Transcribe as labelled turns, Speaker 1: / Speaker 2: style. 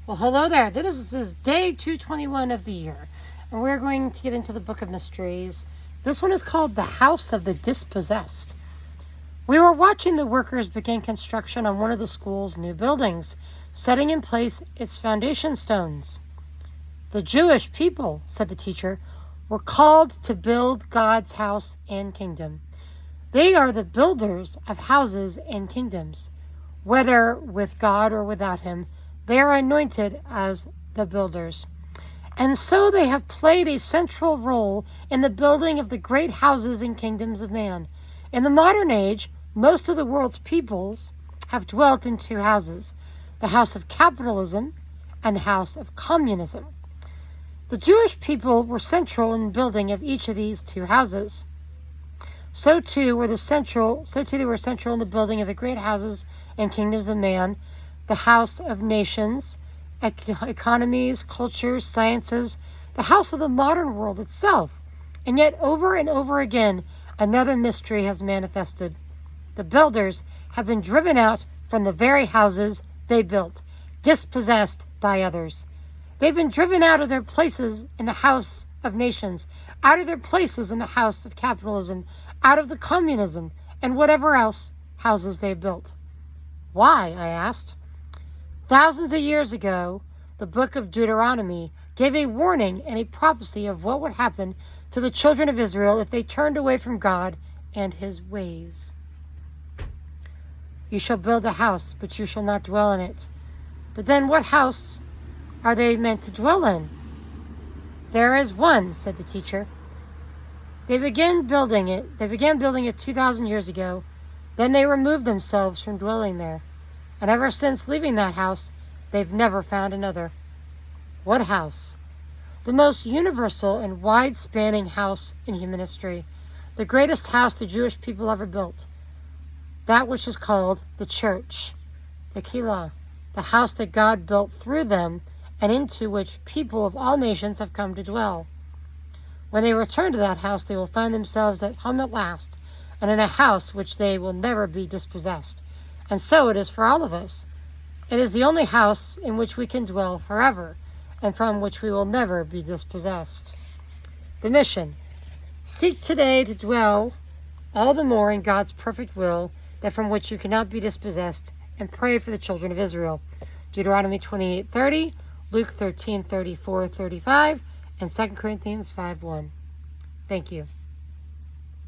Speaker 1: Well, hello there. This is day 221 of the year, and we're going to get into the Book of Mysteries. This one is called The House of the Dispossessed. We were watching the workers begin construction on one of the school's new buildings, setting in place its foundation stones. The Jewish people, said the teacher, were called to build God's house and kingdom. They are the builders of houses and kingdoms. Whether with God or without him, they are anointed as the builders. And so they have played a central role in the building of the great houses and kingdoms of man. In the modern age, most of the world's peoples have dwelt in two houses, the house of capitalism and the house of communism. The Jewish people were central in the building of each of these two houses. So too they were central in the building of the great houses and kingdoms of man, the house of nations, economies, cultures, sciences, the house of the modern world itself. And yet over and over again, another mystery has manifested. The builders have been driven out from the very houses they built, dispossessed by others. They've been driven out of their places in the house of nations, out of their places in the house of capitalism, out of the communism, and whatever else houses they built. Why, I asked. Thousands of years ago, the book of Deuteronomy gave a warning and a prophecy of what would happen to the children of Israel if they turned away from God and his ways. You shall build a house, but you shall not dwell in it. But then what house are they meant to dwell in? There is one, said the teacher. They began building it 2,000 years ago. Then they removed themselves from dwelling there. And ever since leaving that house, they've never found another. What house? The most universal and wide-spanning house in human history. The greatest house the Jewish people ever built. That which is called the church, the Kehillah, the house that God built through them and into which people of all nations have come to dwell. When they return to that house, they will find themselves at home at last, and in a house which they will never be dispossessed. And so it is for all of us. It is the only house in which we can dwell forever, and from which we will never be dispossessed. The mission: seek today to dwell all the more in God's perfect will, that from which you cannot be dispossessed, and pray for the children of Israel. Deuteronomy 28:30, Luke 13:34-35, and 2 Corinthians 5:1. Thank you.